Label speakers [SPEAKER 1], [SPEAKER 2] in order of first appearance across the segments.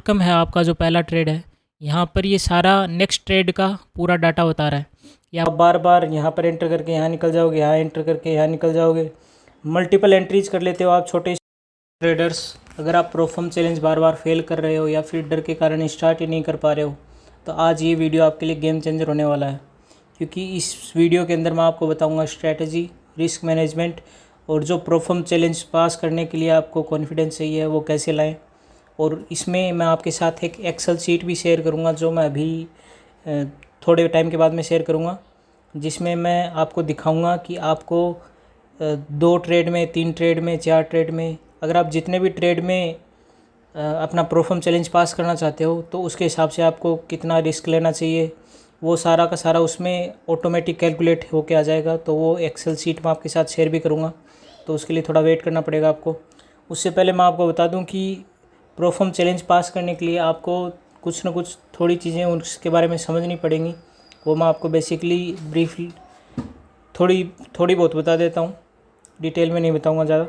[SPEAKER 1] Outcome है आपका जो पहला ट्रेड है, यहाँ पर ये सारा नेक्स्ट ट्रेड का पूरा डाटा बता रहा है। या आप बार बार यहाँ पर एंटर करके यहाँ निकल जाओगे, यहाँ एंटर करके यहाँ निकल जाओगे, मल्टीपल एंट्रीज कर लेते हो आप छोटे ट्रेडर्स। अगर आप प्रोफर्म चैलेंज बार बार फेल कर रहे हो या फिर डर के कारण स्टार्ट ही नहीं कर पा रहे हो, तो आज ये वीडियो आपके लिए गेम चेंजर होने वाला है। क्योंकि इस वीडियो के अंदर मैं आपको बताऊंगा स्ट्रैटेजी, रिस्क मैनेजमेंट और जो प्रोफर्म चैलेंज पास करने के लिए आपको कॉन्फिडेंस चाहिए वो कैसे लाएं। और इसमें मैं आपके साथ एक एक्सेल शीट भी शेयर करूंगा जो मैं अभी थोड़े टाइम के बाद में शेयर करूंगा, जिसमें मैं आपको दिखाऊंगा कि आपको 2 ट्रेड में, 3 ट्रेड में, 4 ट्रेड में, अगर आप जितने भी ट्रेड में अपना प्रोफर्म चैलेंज पास करना चाहते हो तो उसके हिसाब से आपको कितना रिस्क लेना चाहिए, वो सारा का सारा उसमें ऑटोमेटिक कैलकुलेट होके आ जाएगा। तो वो एक्सेल शीट मैं आपके साथ शेयर भी करूँगा, तो उसके लिए थोड़ा वेट करना पड़ेगा आपको। उससे पहले मैं आपको बता दूं कि प्रोफर्म चैलेंज पास करने के लिए आपको कुछ ना कुछ थोड़ी चीज़ें उसके बारे में समझनी पड़ेंगी। वो मैं आपको बेसिकली ब्रीफली थोड़ी बहुत बता देता हूँ, डिटेल में नहीं बताऊँगा ज़्यादा।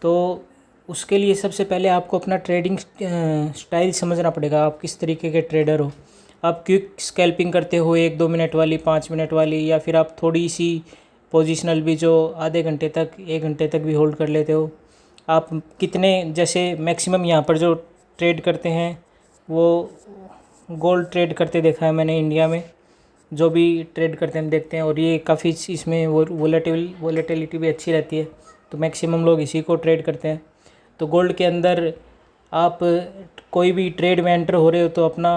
[SPEAKER 1] तो उसके लिए सबसे पहले आपको अपना ट्रेडिंग स्टाइल समझना पड़ेगा। आप किस तरीके के ट्रेडर हो। आप क्विक स्कैल्पिंग करते हो 1-2 मिनट वाली, 5 मिनट वाली, या फिर आप थोड़ी सी पोजिशनल भी जो आधे घंटे तक, 1 घंटे तक भी होल्ड कर लेते हो। आप कितने, जैसे मैक्सिमम यहाँ पर जो ट्रेड करते हैं वो गोल्ड ट्रेड करते देखा है मैंने इंडिया में, जो भी ट्रेड करते हैं देखते हैं, और ये काफ़ी इसमें वोलेटिलिटी भी अच्छी रहती है, तो मैक्सिमम लोग इसी को ट्रेड करते हैं। तो गोल्ड के अंदर आप कोई भी ट्रेड में एंटर हो रहे हो तो अपना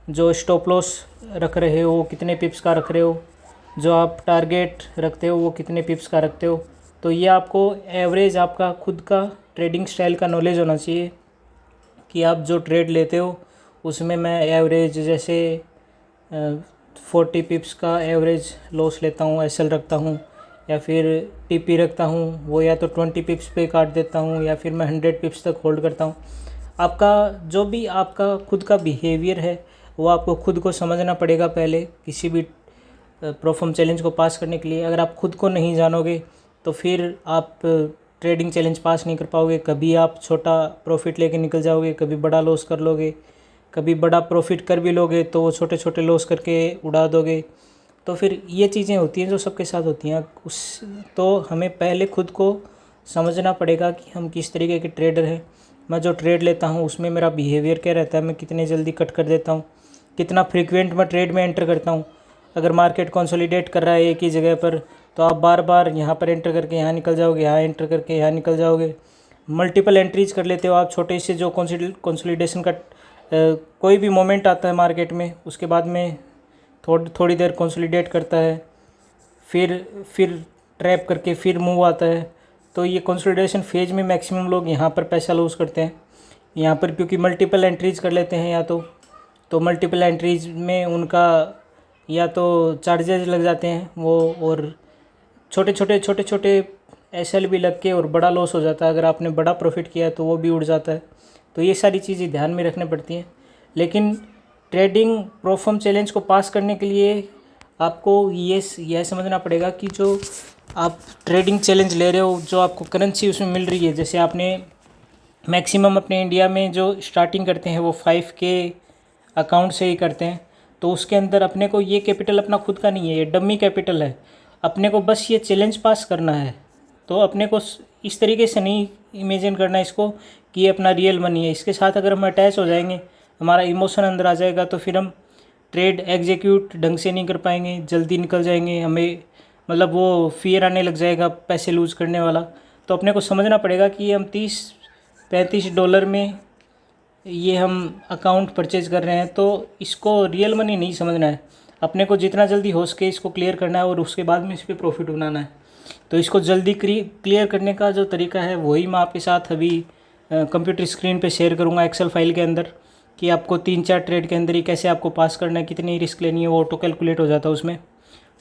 [SPEAKER 1] जो स्टॉप लॉस रख रहे हो वो कितने पिप्स का रख रहे हो, जो आप टारगेट रखते हो वो कितने पिप्स का रखते हो। तो ये आपको एवरेज आपका खुद का ट्रेडिंग स्टाइल का नॉलेज होना चाहिए कि आप जो ट्रेड लेते हो उसमें मैं एवरेज जैसे 40 पिप्स का एवरेज लॉस लेता हूँ, एसएल रखता हूँ, या फिर टीपी रखता हूँ, वो या तो 20 पिप्स पे काट देता हूँ, या फिर मैं 100 पिप्स तक होल्ड करता हूँ। आपका जो भी आपका खुद का बिहेवियर है वो आपको खुद को समझना पड़ेगा पहले किसी भी प्रोफर्म चैलेंज को पास करने के लिए। अगर आप खुद को नहीं जानोगे तो फिर आप ट्रेडिंग चैलेंज पास नहीं कर पाओगे। कभी आप छोटा प्रॉफिट लेके निकल जाओगे, कभी बड़ा लॉस कर लोगे, कभी बड़ा प्रॉफिट कर भी लोगे तो वो छोटे छोटे लॉस करके उड़ा दोगे। तो फिर ये चीज़ें होती हैं जो सबके साथ होती हैं। तो हमें पहले खुद को समझना पड़ेगा कि हम किस तरीके के ट्रेडर हैं। मैं जो ट्रेड लेता हूँ उसमें मेरा बिहेवियर क्या रहता है, मैं कितने जल्दी कट कर देता हूँ, कितना फ्रीक्वेंट मैं ट्रेड में एंटर करता हूँ। अगर मार्केट कंसोलिडेट कर रहा है एक ही जगह पर तो आप बार बार यहाँ पर एंटर करके यहाँ निकल जाओगे, यहाँ एंटर करके यहाँ निकल जाओगे, मल्टीपल एंट्रीज कर लेते हो आप। छोटे से जो कंसोलिडेशन का कोई भी मोमेंट आता है मार्केट में, उसके बाद में थोड़ी देर कंसोलिडेट करता है, फिर ट्रैप करके फिर मूव आता है। तो ये कंसोलिडेशन फेज में मैक्सिमम लोग यहाँ पर पैसा लूज़ करते हैं यहाँ पर, क्योंकि मल्टीपल एंट्रीज कर लेते हैं। या तो मल्टीपल एंट्रीज में उनका या तो चार्जेज लग जाते हैं वो, और छोटे छोटे एसएल भी लग के और बड़ा लॉस हो जाता है। अगर आपने बड़ा प्रॉफिट किया तो वो भी उड़ जाता है। तो ये सारी चीज़ें ध्यान में रखनी पड़ती हैं। लेकिन ट्रेडिंग प्रोफर्म चैलेंज को पास करने के लिए आपको यह समझना पड़ेगा कि जो आप ट्रेडिंग चैलेंज ले रहे हो, जो आपको करेंसी उसमें मिल रही है, जैसे आपने मैक्सिमम अपने इंडिया में जो स्टार्टिंग करते हैं वो 5K अकाउंट से ही करते हैं। तो उसके अंदर अपने को ये कैपिटल अपना खुद का नहीं है, ये डमी कैपिटल है। अपने को बस ये चैलेंज पास करना है। तो अपने को इस तरीके से नहीं इमेजिन करना इसको कि ये अपना रियल मनी है। इसके साथ अगर हम अटैच हो जाएंगे, हमारा इमोशन अंदर आ जाएगा, तो फिर हम ट्रेड एग्जीक्यूट ढंग से नहीं कर पाएंगे, जल्दी निकल जाएंगे, हमें मतलब वो फियर आने लग जाएगा पैसे लूज़ करने वाला। तो अपने को समझना पड़ेगा कि हम $30-35 में ये हम अकाउंट परचेज़ कर रहे हैं, तो इसको रियल मनी नहीं समझना है। अपने को जितना जल्दी हो सके इसको क्लियर करना है और उसके बाद में इस पर प्रॉफिट बनाना है। तो इसको जल्दी क्लियर करने का जो तरीका है वही मैं आपके साथ अभी कंप्यूटर स्क्रीन पे शेयर करूँगा एक्सेल फाइल के अंदर, कि आपको 3-4 ट्रेड के अंदर ही कैसे आपको पास करना है, कितनी रिस्क लेनी है, वो ऑटो कैलकुलेट हो जाता है उसमें।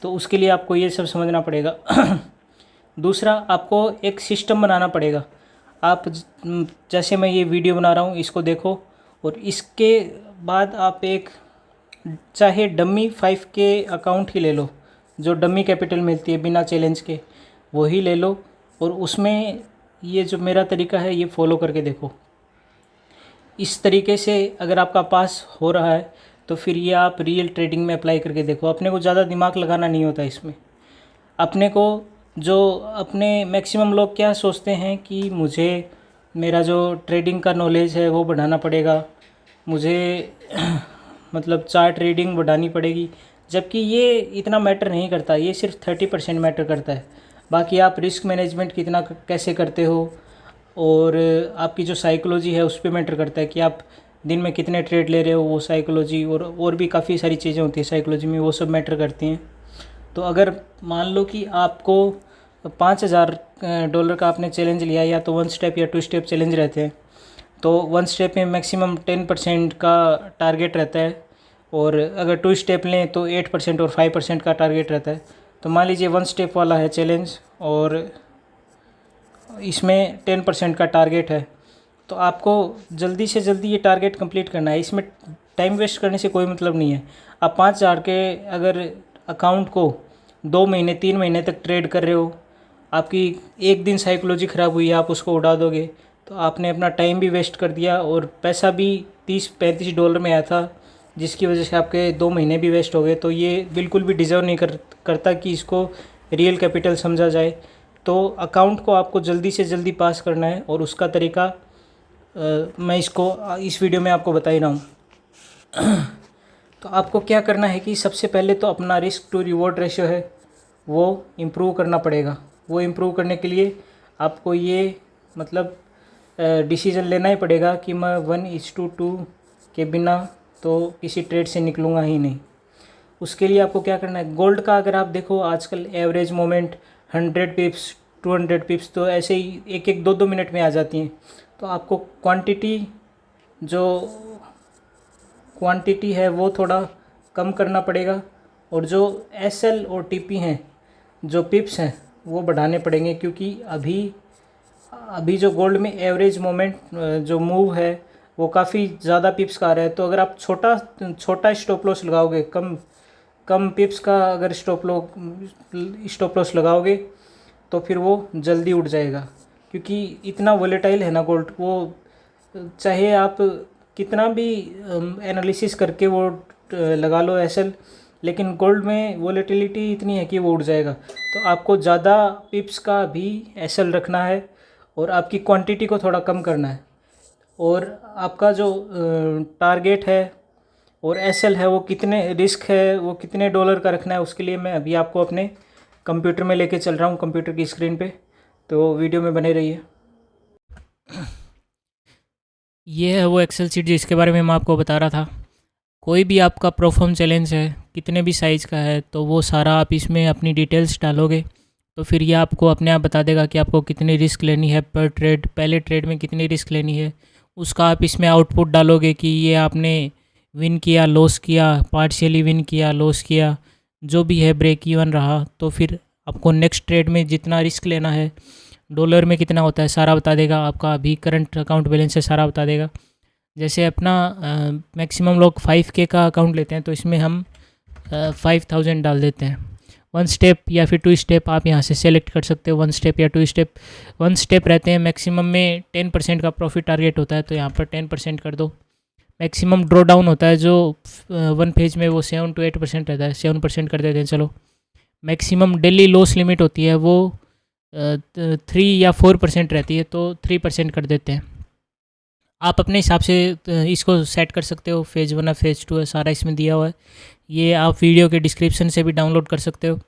[SPEAKER 1] तो उसके लिए आपको ये सब समझना पड़ेगा। दूसरा, आपको एक सिस्टम बनाना पड़ेगा। आप जैसे मैं ये वीडियो बना रहा हूँ इसको देखो, और इसके बाद आप एक चाहे डमी 5K अकाउंट ही ले लो, जो डमी कैपिटल मिलती है बिना चैलेंज के, वही ले लो, और उसमें ये जो मेरा तरीका है ये फॉलो करके देखो। इस तरीके से अगर आपका पास हो रहा है तो फिर ये आप रियल ट्रेडिंग में अप्लाई करके देखो। अपने को ज़्यादा दिमाग लगाना नहीं होता इसमें। अपने को जो अपने मैक्सिमम लोग क्या सोचते हैं कि मुझे मेरा जो ट्रेडिंग का नॉलेज है वो बढ़ाना पड़ेगा, मुझे मतलब चार्ट रीडिंग बढ़ानी पड़ेगी, जबकि ये इतना मैटर नहीं करता। ये सिर्फ 30% मैटर करता है। बाकी आप रिस्क मैनेजमेंट कितना कैसे करते हो और आपकी जो साइकोलॉजी है उस पर मैटर करता है कि आप दिन में कितने ट्रेड ले रहे हो। वो साइकोलॉजी और भी काफ़ी सारी चीज़ें होती हैं साइकोलॉजी में, वो सब मैटर करती हैं। तो अगर मान लो कि आपको $5000 का आपने चैलेंज लिया, या तो 1 स्टेप या 2 स्टेप चैलेंज रहते हैं, तो 1 स्टेप में मैक्सिमम 10% का टारगेट रहता है, और अगर 2 स्टेप लें तो 8% और 5% का टारगेट रहता है। तो मान लीजिए 1 स्टेप वाला है चैलेंज और इसमें 10% का टारगेट है, तो आपको जल्दी से जल्दी ये टारगेट कंप्लीट करना है। इसमें टाइम वेस्ट करने से कोई मतलब नहीं है। आप 5000 के अगर अकाउंट को 2 महीने 3 महीने तक ट्रेड कर रहे हो, आपकी एक दिन साइकोलॉजी ख़राब हुई, आप उसको उड़ा दोगे तो आपने अपना टाइम भी वेस्ट कर दिया और पैसा भी $30-35 में आया था, जिसकी वजह से आपके 2 महीने भी वेस्ट हो गए। तो ये बिल्कुल भी डिज़र्व नहीं करता कि इसको रियल कैपिटल समझा जाए। तो अकाउंट को आपको जल्दी से जल्दी पास करना है, और उसका तरीका मैं इस वीडियो में आपको बता ही रहा हूँ। तो आपको क्या करना है कि सबसे पहले तो अपना रिस्क टू रिवॉर्ड रेशियो है वो इम्प्रूव करना पड़ेगा। वो इम्प्रूव करने के लिए आपको ये मतलब डिसीज़न लेना ही पड़ेगा कि मैं 1:2 के बिना तो किसी ट्रेड से निकलूँगा ही नहीं। उसके लिए आपको क्या करना है, गोल्ड का अगर आप देखो आजकल एवरेज मोमेंट 100 पिप्स 200 पिप्स तो ऐसे ही 1-2 मिनट में आ जाती हैं। तो आपको क्वांटिटी है वो थोड़ा कम करना पड़ेगा, और जो एसएल और टीपी हैं, जो पिप्स हैं, वो बढ़ाने पड़ेंगे। क्योंकि अभी जो गोल्ड में एवरेज मोमेंट जो मूव है वो काफ़ी ज़्यादा पिप्स का आ रहा है। तो अगर आप छोटा स्टॉप लॉस लगाओगे, कम पिप्स का अगर स्टॉप लॉस लगाओगे तो फिर वो जल्दी उठ जाएगा। क्योंकि इतना वोलेटाइल है ना गोल्ड, वो चाहे आप कितना भी एनालिसिस करके वो लगा लो एसएल, लेकिन गोल्ड में वोलेटिलिटी इतनी है कि वो उड़ जाएगा। तो आपको ज़्यादा पिप्स का भी एसएल रखना है, और आपकी क्वांटिटी को थोड़ा कम करना है, और आपका जो टारगेट है और एसएल है वो कितने रिस्क है वो कितने डॉलर का रखना है, उसके लिए मैं अभी आपको अपने कंप्यूटर में लेके चल रहा हूँ, कंप्यूटर की स्क्रीन पे। तो वीडियो में बने रहिए। ये है वो एक्सेल शीट जिसके बारे में मैं आपको बता रहा था। कोई भी आपका प्रोफॉर्म चैलेंज है, कितने भी साइज़ का है, तो वो सारा आप इसमें अपनी डिटेल्स डालोगे तो फिर ये आपको अपने आप बता देगा कि आपको कितनी रिस्क लेनी है पर ट्रेड, पहले ट्रेड में कितनी रिस्क लेनी है। उसका आप इसमें आउटपुट डालोगे कि ये आपने विन किया, लॉस किया, पार्शियली विन किया, लॉस किया, जो भी है ब्रेक इवन रहा, तो फिर आपको नेक्स्ट ट्रेड में जितना रिस्क लेना है, डॉलर में कितना होता है, सारा बता देगा। आपका अभी करंट अकाउंट बैलेंस है सारा बता देगा। जैसे अपना मैक्सिमम लोग 5K का अकाउंट लेते हैं, तो इसमें हम 5000 डाल देते हैं। 1 स्टेप या फिर 2 स्टेप आप यहाँ से सेलेक्ट कर सकते हो। 1 स्टेप या 2 स्टेप। 1 स्टेप रहते हैं मैक्सिमम में 10% का प्रॉफिट टारगेट होता है, तो यहाँ पर 10% कर दो। मैक्सिमम ड्रॉ डाउन होता है जो 1 पेज में वो 7 to 8% रहता है, 7% कर देते हैं। चलो, मैक्सिमम डेली लॉस लिमिट होती है वो 3 या 4% रहती है, तो 3% कर देते हैं। आप अपने हिसाब से इसको सेट कर सकते हो। फेज़ 1 है, फेज़ 2 है, सारा इसमें दिया हुआ है। ये आप वीडियो के डिस्क्रिप्शन से भी डाउनलोड कर सकते हो,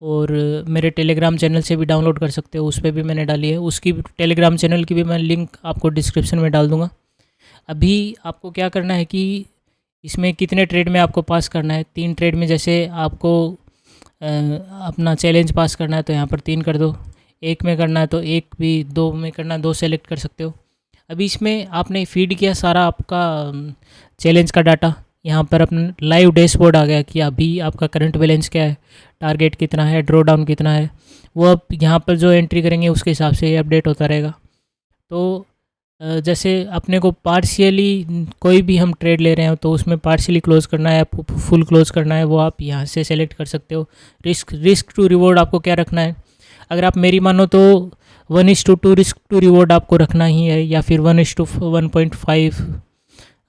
[SPEAKER 1] और मेरे टेलीग्राम चैनल से भी डाउनलोड कर सकते हो। उस पर भी मैंने डाली है, उसकी टेलीग्राम चैनल की भी मैं लिंक आपको डिस्क्रिप्शन में डाल दूँगा। अभी आपको क्या करना है कि इसमें कितने ट्रेड में आपको पास करना है। 3 ट्रेड में जैसे आपको अपना चैलेंज पास करना है तो यहाँ पर 3 कर दो। 1 में करना है तो 1 भी, 2 में करना है 2 सेलेक्ट कर सकते हो। अभी इसमें आपने फीड किया सारा आपका चैलेंज का डाटा। यहाँ पर अपना लाइव डैशबोर्ड आ गया कि अभी आपका करंट बैलेंस क्या है, टारगेट कितना है, ड्रॉ डाउन कितना है। वो अब यहाँ पर जो एंट्री करेंगे उसके हिसाब से ये अपडेट होता रहेगा। तो जैसे अपने को पार्शियली कोई भी हम ट्रेड ले रहे हैं तो उसमें पार्शियली क्लोज करना है, फुल क्लोज करना है, वो आप यहाँ से सेलेक्ट कर सकते हो। रिस्क टू रिवॉर्ड आपको क्या रखना है। अगर आप मेरी मानो तो 1:2 रिस्क टू रिवॉर्ड आपको रखना ही है, या फिर 1:1.5,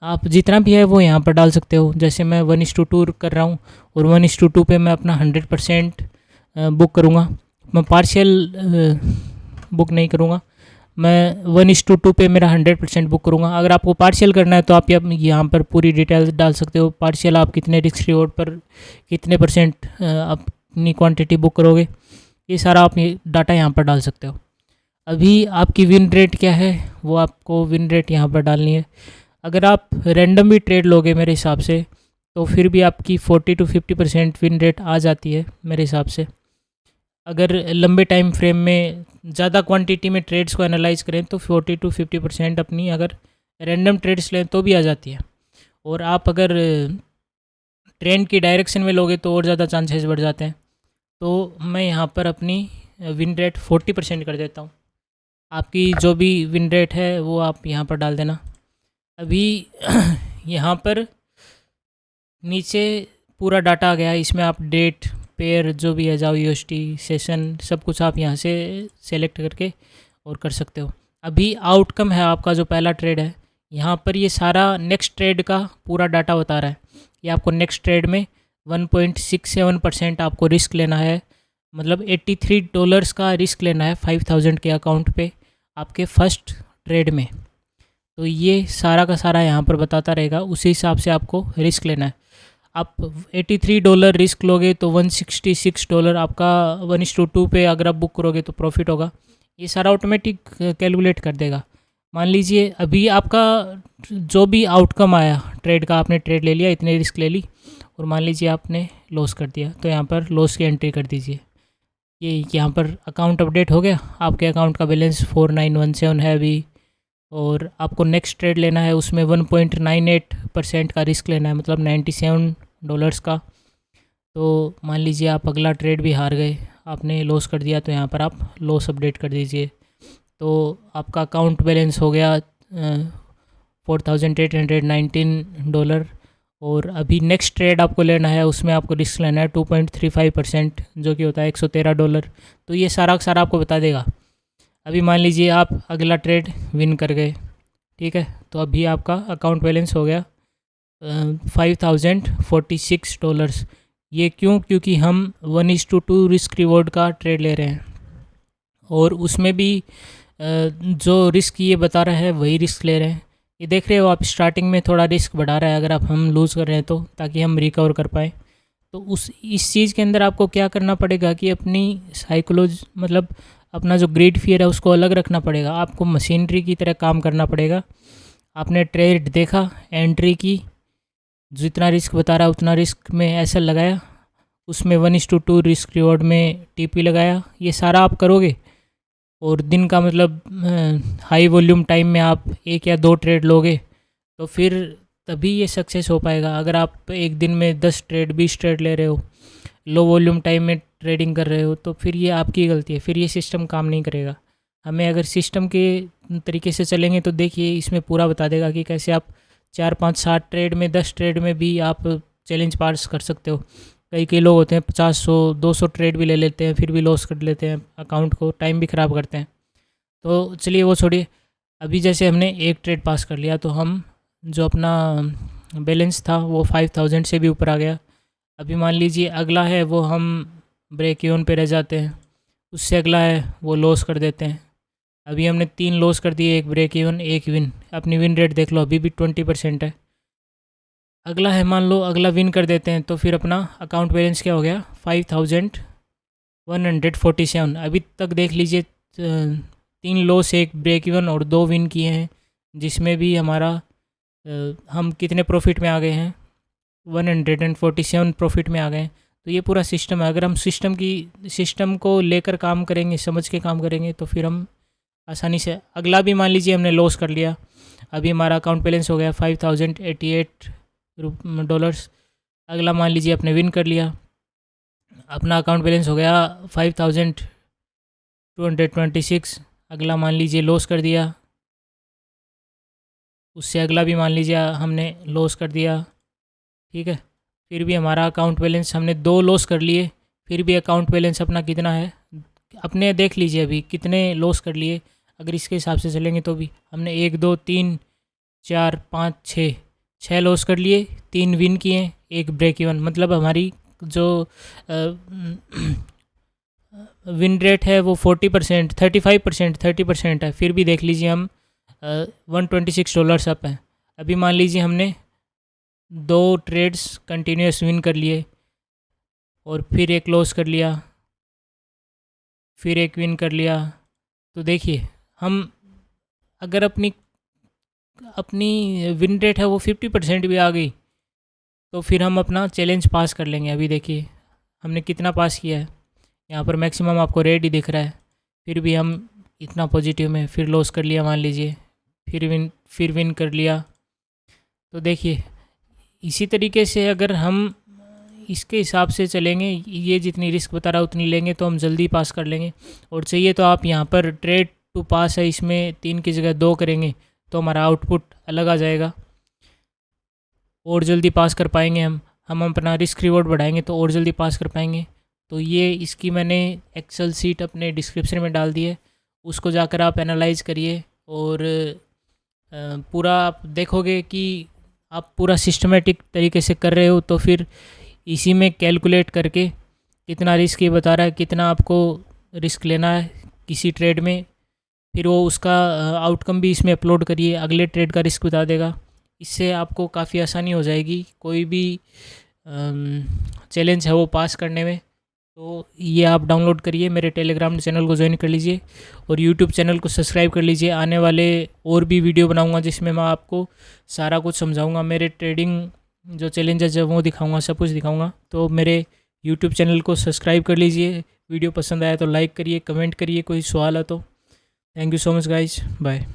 [SPEAKER 1] आप जितना भी है वो यहाँ पर डाल सकते हो। जैसे मैं 1:2 कर रहा हूँ और 1:2 पे मैं अपना 100% बुक करूँगा। मैं पार्शियल बुक नहीं करूँगा, मैं 1:2 पे मेरा 100% बुक करूँगा। अगर आपको पार्शियल करना है तो आप यहाँ पर पूरी डिटेल डाल सकते हो। पार्शियल आप कितने रिस्क रिवॉर्ड पर कितने % अपनी क्वांटिटी बुक करोगे, ये सारा आप डाटा यहाँ पर डाल सकते हो। अभी आपकी विन रेट क्या है वो आपको विन रेट यहाँ पर डालनी है। अगर आप रैंडम भी ट्रेड लोगे मेरे हिसाब से तो फिर भी आपकी 40 to 50% विन रेट आ जाती है मेरे हिसाब से। अगर लंबे टाइम फ्रेम में ज़्यादा क्वांटिटी में ट्रेड्स को एनालाइज करें तो 40 to 50% अपनी अगर रैंडम ट्रेड्स लें तो भी आ जाती है। और आप अगर ट्रेंड की डायरेक्शन में लोगे तो और ज़्यादा चांसेस बढ़ जाते हैं। तो मैं यहाँ पर अपनी विन रेट 40% कर देता हूँ। आपकी जो भी विन रेट है वो आप यहाँ पर डाल देना। अभी यहाँ पर नीचे पूरा डाटा आ गया है, इसमें आप डेट, पेयर जो भी है, जाओ USD, सेशन, सब कुछ आप यहाँ से सेलेक्ट करके और कर सकते हो। अभी आउटकम है आपका जो पहला ट्रेड है, यहाँ पर ये सारा नेक्स्ट ट्रेड का पूरा डाटा बता रहा है। ये आपको नेक्स्ट ट्रेड में 1.67% आपको रिस्क लेना है, मतलब $83 का रिस्क लेना है 5000 के अकाउंट पे आपके फर्स्ट ट्रेड में। तो ये सारा का सारा यहाँ पर बताता रहेगा, उसी हिसाब से आपको रिस्क लेना है। आप $83 रिस्क लोगे तो $166 आपका 1:2 पे अगर आप बुक करोगे तो प्रॉफिट होगा। ये सारा ऑटोमेटिक कैलकुलेट कर देगा। मान लीजिए अभी आपका जो भी आउटकम आया ट्रेड का, आपने ट्रेड ले लिया, इतने रिस्क ले ली और मान लीजिए आपने लॉस कर दिया, तो यहाँ पर लॉस की एंट्री कर दीजिए। ये यहाँ पर अकाउंट अपडेट हो गया, आपके अकाउंट का बैलेंस 4917 है अभी। और आपको नेक्स्ट ट्रेड लेना है, उसमें 1.98% का रिस्क लेना है, मतलब $97 का। तो मान लीजिए आप अगला ट्रेड भी हार गए, आपने लॉस कर दिया, तो यहाँ पर आप लॉस अपडेट कर दीजिए। तो आपका अकाउंट बैलेंस हो गया $4819। और अभी नेक्स्ट ट्रेड आपको लेना है, उसमें आपको रिस्क लेना है 2.35%, जो कि होता है $113। तो ये सारा का सारा आपको बता देगा। अभी मान लीजिए आप अगला ट्रेड विन कर गए, ठीक है, तो अभी आपका अकाउंट बैलेंस हो गया $5046। ये क्यों? क्योंकि हम 1:2 रिस्क रिवॉर्ड का ट्रेड ले रहे हैं और उसमें भी जो रिस्क ये बता रहा है वही रिस्क ले रहे हैं। ये देख रहे हो आप, स्टार्टिंग में थोड़ा रिस्क बढ़ा रहा है अगर आप हम लूज़ कर रहे हैं तो, ताकि हम रिकवर कर पाएँ। तो इस चीज़ के अंदर आपको क्या करना पड़ेगा कि अपनी साइकोलॉजी, मतलब अपना जो ग्रेड फियर है उसको अलग रखना पड़ेगा। आपको मशीनरी की तरह काम करना पड़ेगा। आपने ट्रेड देखा, एंट्री की, जितना रिस्क बता रहा है उतना रिस्क में ऐसा लगाया, उसमें 1:2 रिस्क रिवॉर्ड में TP लगाया। ये सारा आप करोगे और दिन का मतलब हाई वॉल्यूम टाइम में आप 1 या 2 ट्रेड लोगे तो फिर तभी ये सक्सेस हो पाएगा। अगर आप एक दिन में 10 ट्रेड 20 ट्रेड ले रहे हो, लो वॉल्यूम टाइम में ट्रेडिंग कर रहे हो, तो फिर ये आपकी गलती है, फिर ये सिस्टम काम नहीं करेगा। हमें अगर सिस्टम के तरीके से चलेंगे तो देखिए इसमें पूरा बता देगा कि कैसे आप 4 5 7 ट्रेड में 10 ट्रेड में भी आप चैलेंज पास कर सकते हो। कई लोग होते हैं 50-100-200 ट्रेड भी ले लेते हैं, फिर भी लॉस कर लेते हैं, अकाउंट को टाइम भी ख़राब करते हैं। तो चलिए वो छोड़िए। अभी जैसे हमने एक ट्रेड पास कर लिया तो हम जो अपना बैलेंस था वो 5000 से भी ऊपर आ गया। अभी मान लीजिए अगला है वो हम ब्रेक इवन पे रह जाते हैं, उससे अगला है वो लॉस कर देते हैं। अभी हमने 3 लॉस कर दिए, एक ब्रेक इवन, एक विन। अपनी विन रेट देख लो, अभी भी 20% है। अगला है, मान लो अगला विन कर देते हैं तो फिर अपना अकाउंट बैलेंस क्या हो गया 5147। अभी तक देख लीजिए 3 लॉस, एक ब्रेक इवन और 2 विन किए हैं, जिसमें भी हमारा हम कितने प्रॉफिट में आ गए हैं, 147 प्रॉफिट में आ गए हैं। तो ये पूरा सिस्टम है। अगर हम सिस्टम को लेकर काम करेंगे, समझ के काम करेंगे, तो फिर हम आसानी से अगला भी मान लीजिए हमने लॉस कर लिया, अभी हमारा अकाउंट बैलेंस हो गया $5088। अगला मान लीजिए आपने विन कर लिया, अपना अकाउंट बैलेंस हो गया 5226। अगला मान लीजिए लॉस कर दिया, उससे अगला भी मान लीजिए हमने लॉस कर दिया, ठीक है। फिर भी हमारा अकाउंट बैलेंस, हमने 2 लॉस कर लिए, फिर भी अकाउंट बैलेंस अपना कितना है, अपने देख लीजिए अभी कितने लॉस कर लिए। अगर इसके हिसाब से चलेंगे तो भी हमने 1 2 3 4 5 6 लॉस कर लिए, 3 विन किए, 1 ब्रेक इवन। मतलब हमारी जो विन रेट है वो 40%, 35%, 30% है। फिर भी देख लीजिए हम $126 अप हैं। अभी मान लीजिए हमने 2 ट्रेड्स कंटिन्यूस विन कर लिए और फिर एक लॉस कर लिया, फिर एक विन कर लिया। तो देखिए हम अगर अपनी विन रेट है वो 50% भी आ गई तो फिर हम अपना चैलेंज पास कर लेंगे। अभी देखिए हमने कितना पास किया है, यहाँ पर मैक्सिमम आपको रेड ही दिख रहा है। फिर भी हम इतना पॉजिटिव में, फिर लॉस कर लिया मान लीजिए, फिर विन कर लिया। तो देखिए इसी तरीके से अगर हम इसके हिसाब से चलेंगे, ये जितनी रिस्क बता रहा है उतनी लेंगे तो हम जल्दी पास कर लेंगे। और चाहिए तो आप यहाँ पर ट्रेड टू पास है, इसमें 3 की जगह 2 करेंगे तो हमारा आउटपुट अलग आ जाएगा और जल्दी पास कर पाएंगे। हम अपना रिस्क रिवॉर्ड बढ़ाएंगे तो और जल्दी पास कर पाएंगे। तो ये इसकी मैंने एक्सेल सीट अपने डिस्क्रिप्शन में डाल दी है, उसको जाकर आप एनालाइज करिए और पूरा आप देखोगे कि आप पूरा सिस्टमेटिक तरीके से कर रहे हो। तो फिर इसी में कैलकुलेट करके कितना रिस्क ये बता रहा है, कितना आपको रिस्क लेना है किसी ट्रेड में, फिर वो उसका आउटकम भी इसमें अपलोड करिए, अगले ट्रेड का रिस्क बता देगा। इससे आपको काफ़ी आसानी हो जाएगी कोई भी चैलेंज है वो पास करने में। तो ये आप डाउनलोड करिए, मेरे टेलीग्राम चैनल को ज्वाइन कर लीजिए और यूट्यूब चैनल को सब्सक्राइब कर लीजिए। आने वाले और भी वीडियो बनाऊंगा जिसमें मैं आपको सारा कुछ समझाऊंगा, मेरे ट्रेडिंग जो चैलेंजेस है वो दिखाऊंगा, सब कुछ दिखाऊंगा। तो मेरे यूट्यूब चैनल को सब्सक्राइब कर लीजिए। वीडियो पसंद आया तो लाइक करिए, कमेंट करिए, कोई सवाल है तो। Thank you so much guys, bye.